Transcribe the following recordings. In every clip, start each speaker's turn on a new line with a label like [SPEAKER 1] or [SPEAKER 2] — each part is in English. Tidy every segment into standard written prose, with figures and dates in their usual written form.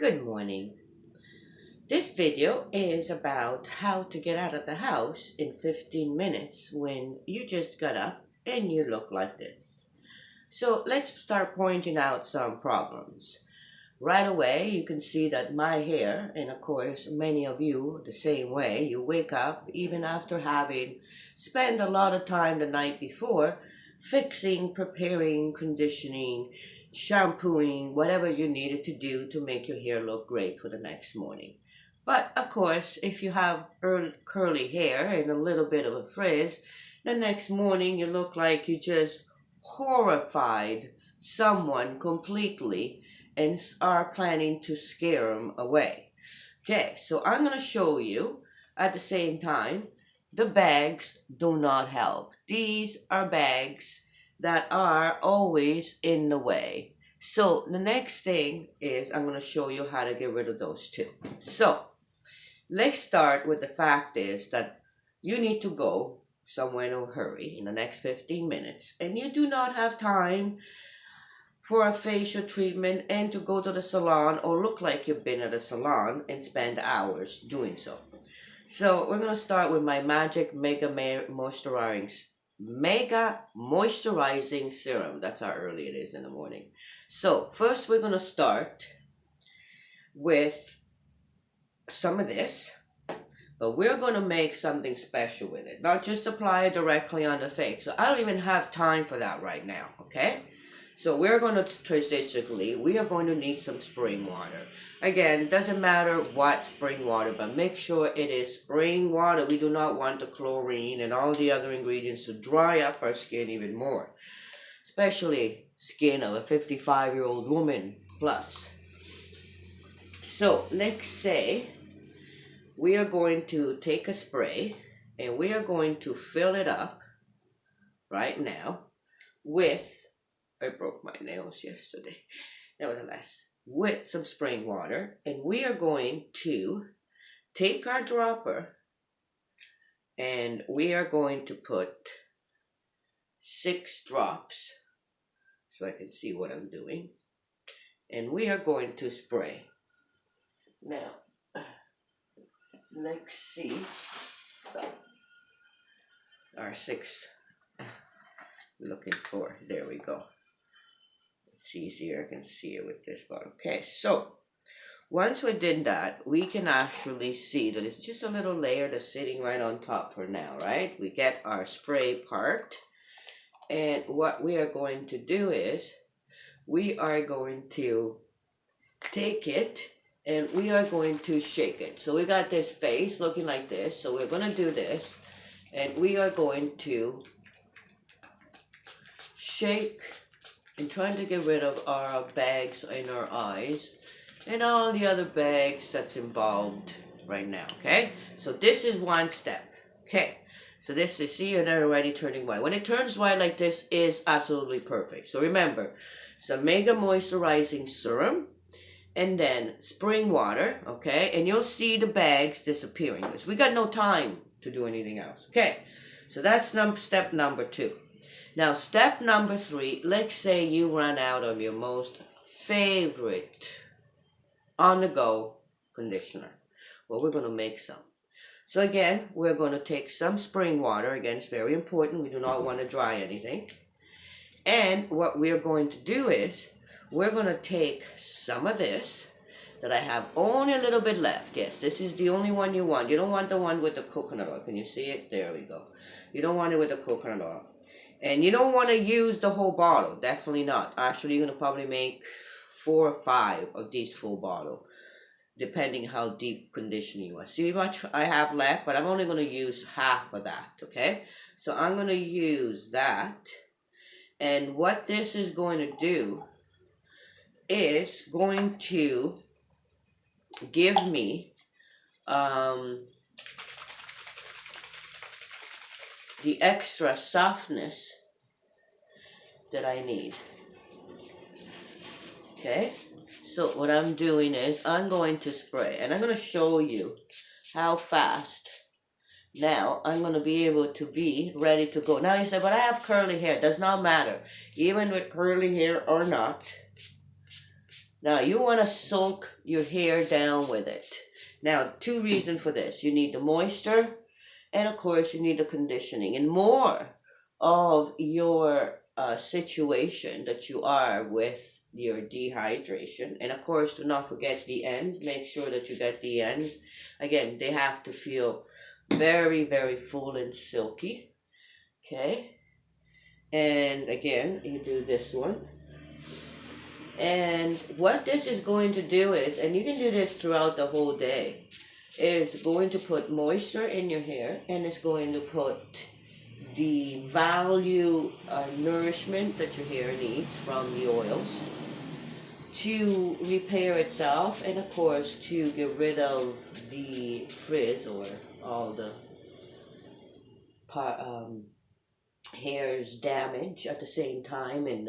[SPEAKER 1] Good morning. This video is about how to get out of the house in 15 minutes when you just got up and you look like this. So let's start pointing out some problems. Right away, you can see that my hair, and of course, many of you the same way, you wake up even after having spent a lot of time the night before fixing, preparing, conditioning, shampooing, whatever you needed to do to make your hair look great for the next morning. But of course, if you have curly hair and a little bit of a frizz, the next morning you look like you just horrified someone completely and are planning to scare them away. Okay, so I'm going to show you at the same time the bags do not help. These are bags that are always in the way. So the next thing is I'm going to show you how to get rid of those too. So let's start with the fact is that you need to go somewhere in a hurry in the next 15 minutes and you do not have time for a facial treatment and to go to the salon or look like you've been at a salon and spend hours doing so. So we're going to start with my Magic Mega Moisturizing Serum. That's how early it is in the morning. So first we're going to start with some of this, but we're going to make something special with it. Not just apply it directly on the face. So I don't even have time for that right now, okay? So we're going to basically, we are going to need some spring water. Again, it doesn't matter what spring water, but make sure it is spring water. We do not want the chlorine and all the other ingredients to dry up our skin even more. Especially skin of a 55-year-old woman plus. So let's say we are going to take a spray and we are going to fill it up right now with, I broke my nails yesterday, nevertheless, with some spring water, and we are going to take our dropper and we are going to put 6 drops so I can see what I'm doing, and we are going to spray. Now let's see our 6 looking for, there we go. It's easier, I can see it with this bottle. Okay, so once we did that, we can actually see that it's just a little layer that's sitting right on top for now, right? We get our spray part, and what we are going to do is we are going to take it and we are going to shake it. So we got this face looking like this, so we're going to do this and we are going to shake and trying to get rid of our bags in our eyes and all the other bags that's involved right now, okay? So this is one step, okay? So this is, see, and they're already turning white. When it turns white like this is absolutely perfect. So remember, some Mega Moisturizing Serum and then spring water, okay? And you'll see the bags disappearing because we got no time to do anything else, okay? So that's step number 2. Now, step number 3, let's say you run out of your most favorite on-the-go conditioner. Well, we're going to make some. So again, we're going to take some spring water. Again, it's very important. We do not want to dry anything. And what we're going to do is, we're going to take some of this that I have only a little bit left. Yes, this is the only one you want. You don't want the one with the coconut oil. Can you see it? There we go. You don't want it with the coconut oil. And you don't want to use the whole bottle. Definitely not. Actually, you're going to probably make 4 or 5 of these full bottle, depending how deep conditioning you want. See how much I have left, but I'm only going to use half of that, okay? So I'm going to use that. And what this is going to do is going to give me the extra softness that I need. Okay, so what I'm doing is I'm going to spray, and I'm going to show you how fast now I'm going to be able to be ready to go. Now you say, but I have curly hair. Does not matter. Even with curly hair or not, Now you want to soak your hair down with it. Now, two reasons for this. You need the moisture, and of course you need the conditioning. And more of your situation that you are with your dehydration. And of course, do not forget the ends. Make sure that you get the ends. Again, they have to feel very, very full and silky. Okay. And again, you do this one. And what this is going to do is, and you can do this throughout the whole day, is going to put moisture in your hair, and it's going to put the value nourishment that your hair needs from the oils to repair itself, and of course to get rid of the frizz or all the hair's damage at the same time, and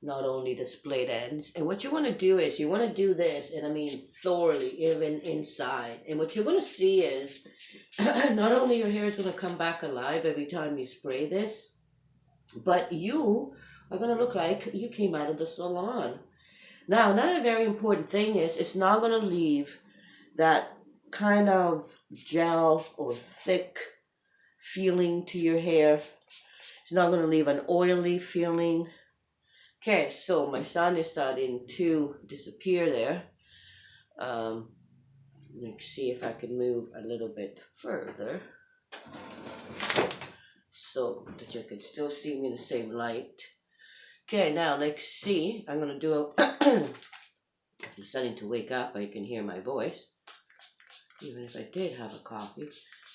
[SPEAKER 1] not only the split ends. And what you want to do is you want to do this, and I mean thoroughly, even inside. And what you're going to see is not only your hair is going to come back alive every time you spray this, but you are going to look like you came out of the salon. Now, another very important thing is it's not going to leave that kind of gel or thick feeling to your hair. It's not going to leave an oily feeling. Okay, so my sun is starting to disappear there. Let's see if I can move a little bit further so that you can still see me in the same light. Okay, now let's see. I'm going to do a... He's starting to wake up. I can hear my voice, even if I did have a coffee.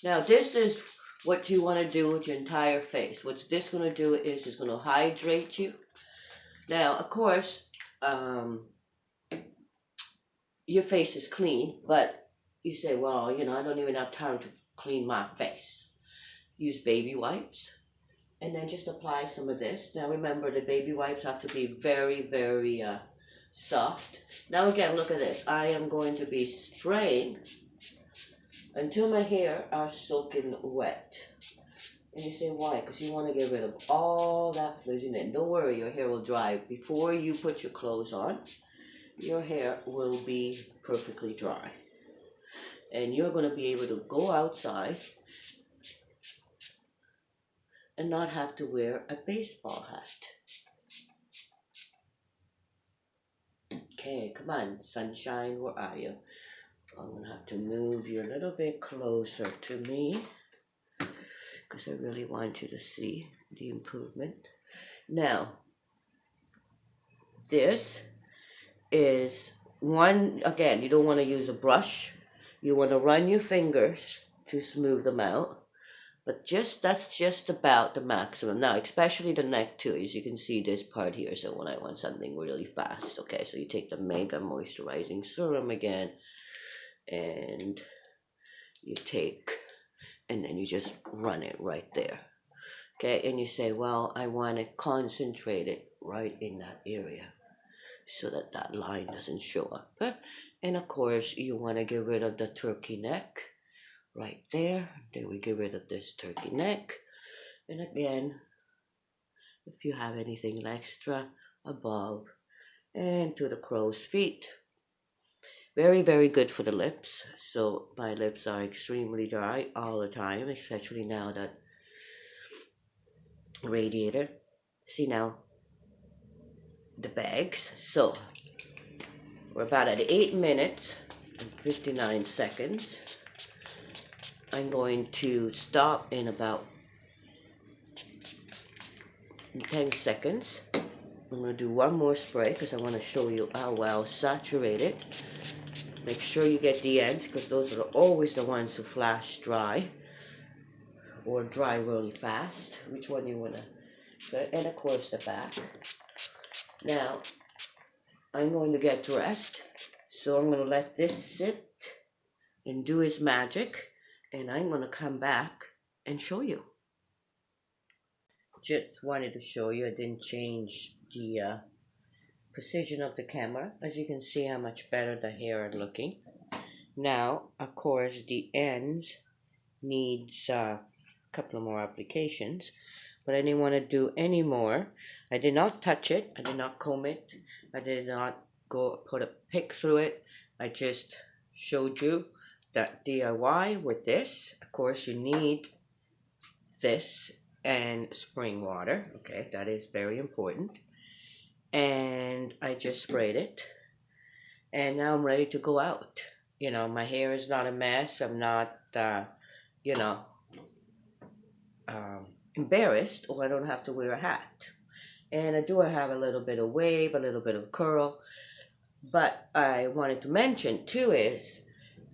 [SPEAKER 1] Now, this is what you want to do with your entire face. What this going to do is it's going to hydrate you. Now, of course, your face is clean, but you say, well, you know, I don't even have time to clean my face. Use baby wipes, and then just apply some of this. Now, remember, the baby wipes have to be very, very soft. Now, again, look at this. I am going to be spraying until my hair are soaking wet. And you say, why? Because you want to get rid of all that frizz in it. Don't worry, your hair will dry. Before you put your clothes on, your hair will be perfectly dry. And you're going to be able to go outside and not have to wear a baseball hat. Okay, come on, sunshine, where are you? I'm going to have to move you a little bit closer to me, because I really want you to see the improvement. Now, this is one, again, you don't want to use a brush. You want to run your fingers to smooth them out. But that's just about the maximum. Now, especially the neck too, as you can see this part here. So when I want something really fast, okay, so you take the Mega Moisturizing Serum again, and you take, and then you just run it right there. Okay, and you say, well, I want to concentrate it right in that area so that that line doesn't show up. And of course, you want to get rid of the turkey neck right there. Then we get rid of this turkey neck. And again, if you have anything extra above and to the crow's feet. Very, very good for the lips. So my lips are extremely dry all the time, especially now that radiator. See now, the bags. So we're about at 8 minutes and 59 seconds. I'm going to stop in about 10 seconds. I'm going to do one more spray because I want to show you how well saturated. Make sure you get the ends, because those are always the ones who flash dry or dry really fast. Which one you want to, and of course the back. Now, I'm going to get dressed, so I'm going to let this sit and do its magic, and I'm going to come back and show you. Just wanted to show you, I didn't change the precision of the camera. As you can see how much better the hair are looking. Now, of course, the ends needs a couple of more applications, but I didn't want to do any more. I did not touch it, I did not comb it, I did not go put a pick through it. I just showed you that DIY with this. Of course, you need this and spring water. Okay, that is very important. And I just sprayed it. And now I'm ready to go out. You know, my hair is not a mess. I'm not, you know, embarrassed, or I don't have to wear a hat. And I do have a little bit of wave, a little bit of curl. But I wanted to mention too is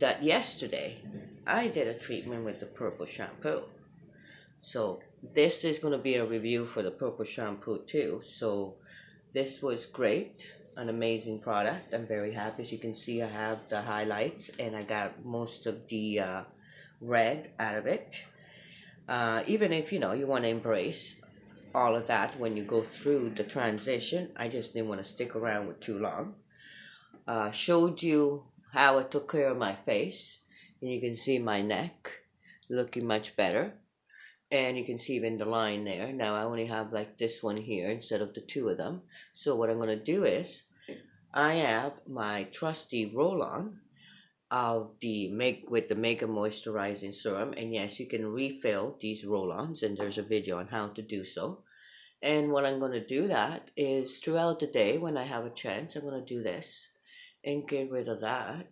[SPEAKER 1] that yesterday I did a treatment with the purple shampoo. So this is going to be a review for the purple shampoo too. So this was great, an amazing product. I'm very happy. As you can see, I have the highlights and I got most of the red out of it. Even if you know you want to embrace all of that when you go through the transition, I just didn't want to stick around with too long. Showed you how I took care of my face, and you can see my neck looking much better, and you can see even the line there. Now I only have like this one here instead of the two of them. So what I'm going to do is I have my trusty roll-on of the with the Mega Moisturizing Serum, and yes, you can refill these roll-ons, and there's a video on how to do so. And what I'm going to do that is throughout the day when I have a chance, I'm going to do this and get rid of that,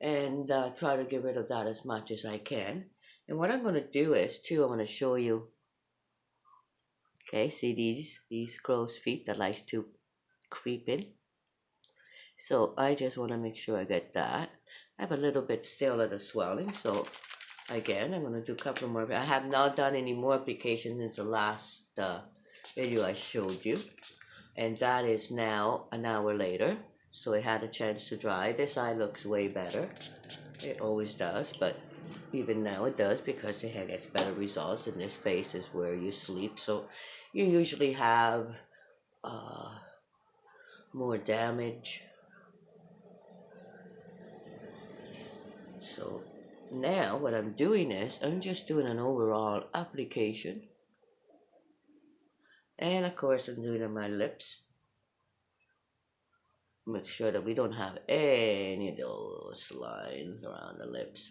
[SPEAKER 1] and try to get rid of that as much as I can. And what I'm going to do is too, I'm going to show you. Okay, see these crow's feet that likes to creep in. So I just want to make sure I get that. I have a little bit still of the swelling, so again I'm going to do a couple more. I have not done any more applications since the last video I showed you, and that is now an hour later. So it had a chance to dry. This eye looks way better. It always does, but even now it does because it gets better results. And this face is where you sleep, so you usually have more damage. So now what I'm doing is I'm just doing an overall application, and of course I'm doing it on my lips. Make sure that we don't have any of those lines around the lips.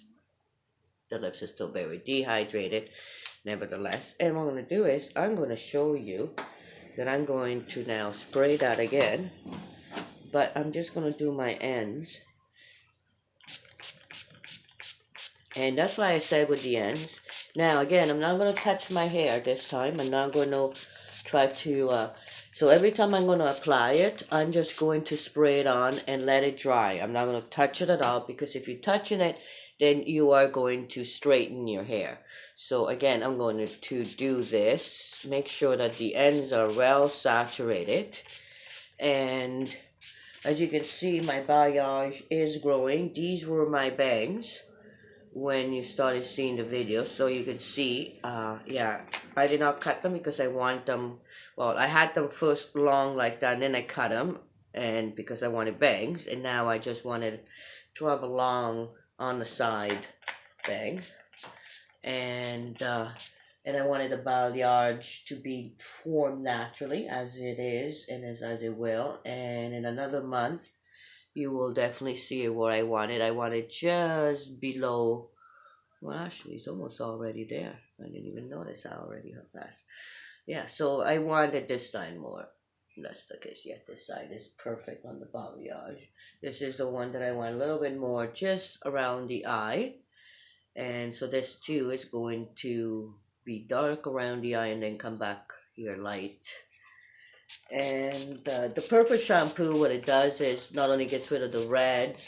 [SPEAKER 1] The lips are still very dehydrated, nevertheless. And what I'm going to do is I'm going to show you that I'm going to now spray that again, but I'm just going to do my ends. And that's why I said with the ends. Now again, I'm not going to touch my hair this time. I'm not going to try to, so every time I'm going to apply it, I'm just going to spray it on and let it dry. I'm not going to touch it at all, because if you're touching it, then you are going to straighten your hair. So again, I'm going to do this. Make sure that the ends are well saturated. And as you can see, my balayage is growing. These were my bangs when you started seeing the video, so you could see, yeah, I did not cut them because I want them, well, I had them first long like that, and then I cut them, and because I wanted bangs, and now I just wanted to have a long on the side bang, and I wanted the balayage to be formed naturally as it is, and as it will, and in another month, you will definitely see what I wanted. I wanted just below. Well, actually, it's almost already there. I didn't even notice I already have passed. Yeah, so I wanted this side more. That's the case. Yeah, this side is perfect on the balayage. This is the one that I want a little bit more just around the eye. And so this too is going to be dark around the eye and then come back here light. And the purple shampoo, what it does is not only gets rid of the reds,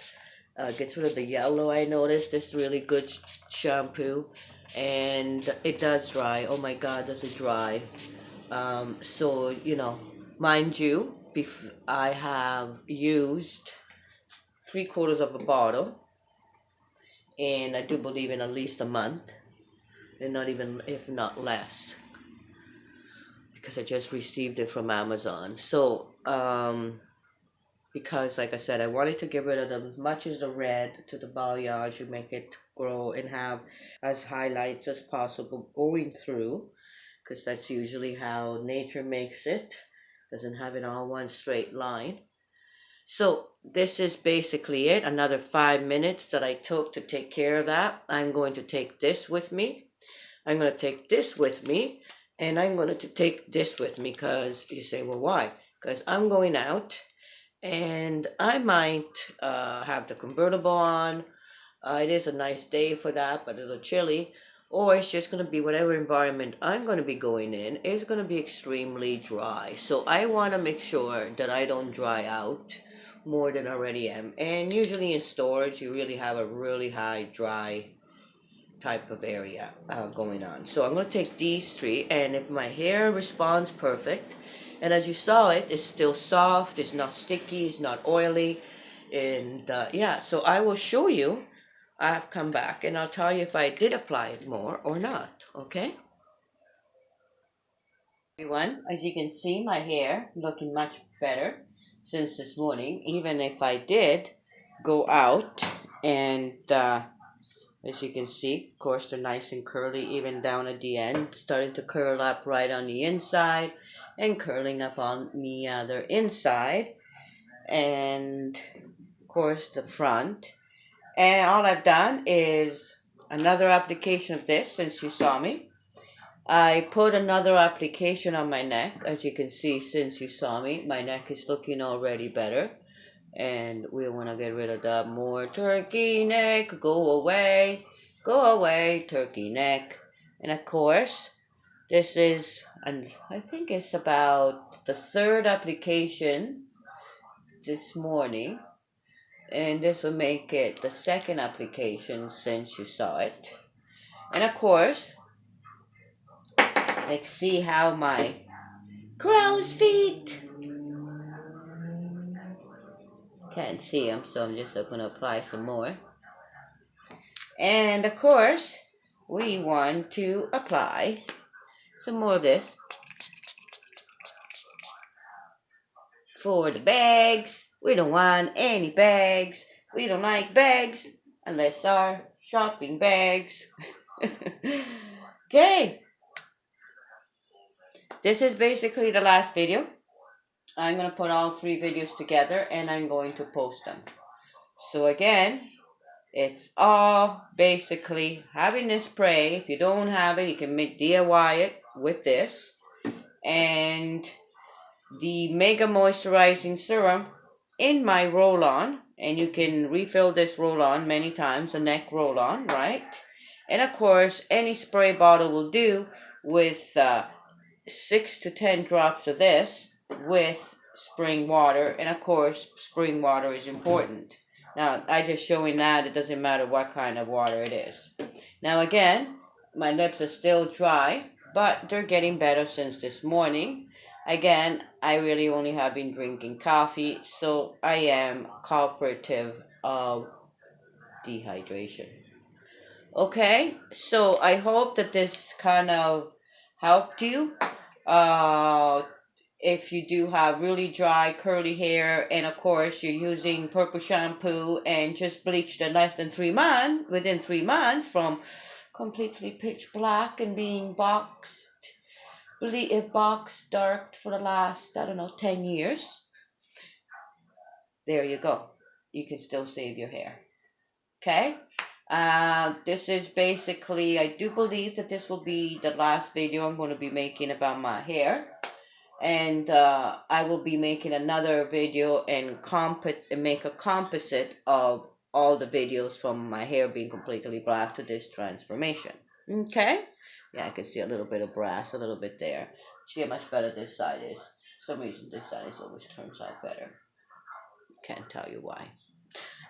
[SPEAKER 1] gets rid of the yellow. I noticed this really good shampoo, and it does dry. Oh my god, does it dry. So you know, mind you, I have used 3/4 of a bottle, and I do believe in at least a month, and not even, if not less, because I just received it from Amazon. So because like I said, I wanted to get rid of them as much as the red to the balayage to make it grow and have as highlights as possible going through, because that's usually how nature makes it. Doesn't have it all one straight line. So this is basically it. Another 5 minutes that I took to take care of that. I'm going to take this with me. I'm going to take this with me. And I'm going to take this with me because you say, well, why? Because I'm going out and I might have the convertible on. It is a nice day for that, but a little chilly. Or it's just going to be whatever environment I'm going to be going in is going to be extremely dry. So I want to make sure that I don't dry out more than I already am. And usually in storage, you really have a really high dry type of area going on. So I'm going to take these three, and if my hair responds perfect, and as you saw it, it's still soft, it's not sticky, it's not oily, and yeah, so I will show you. I've come back and I'll tell you if I did apply it more or not, okay? Everyone, as you can see, my hair looking much better since this morning, even if I did go out and as you can see, of course, they're nice and curly even down at the end, starting to curl up right on the inside and curling up on the other inside, and of course the front. And all I've done is another application of this since you saw me. I put another application on my neck. As you can see, since you saw me, my neck is looking already better. And we want to get rid of that more turkey neck. Go away, turkey neck. And of course, this is, and I think it's about the third application this morning. And this will make it the second application since you saw it. And of course, let's see how my crow's feet. Can't see them, so I'm just going to apply some more. And of course, we want to apply some more of this for the bags. We don't want any bags. We don't like bags unless our shopping bags. Okay, this is basically the last video. I'm going to put all three videos together and I'm going to post them. So again, it's all basically having this spray. If you don't have it, you can DIY it with this. And the Mega Moisturizing Serum in my roll-on. And you can refill this roll-on many times, a neck roll-on, right? And of course, any spray bottle will do with 6 to 10 drops of this with spring water. And of course, spring water is important. Now, I just showing that it doesn't matter what kind of water it is. Now again, my lips are still dry, but they're getting better since this morning. Again, I really only have been drinking coffee, so I am cooperative of dehydration. Okay, so I hope that this kind of helped you. If you do have really dry curly hair, and of course you're using purple shampoo and just bleached in less than 3 months, within 3 months from completely pitch black and being boxed dark for the last, I don't know, 10 years, there you go. You can still save your hair. Okay? This is basically, I do believe that this will be the last video I'm going to be making about my hair. And I will be making another video and make a composite of all the videos from my hair being completely black to this transformation. Okay? Yeah, I can see a little bit of brass, a little bit there. See how much better this side is. For some reason this side always turns out better. Can't tell you why.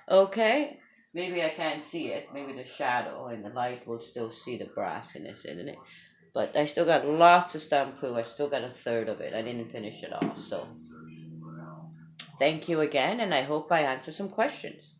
[SPEAKER 1] Okay? Maybe I can't see it. Maybe the shadow and the light will still see the brassiness in it. But I still got lots of shampoo. I still got a third of it. I didn't finish it all. So thank you again, and I hope I answered some questions.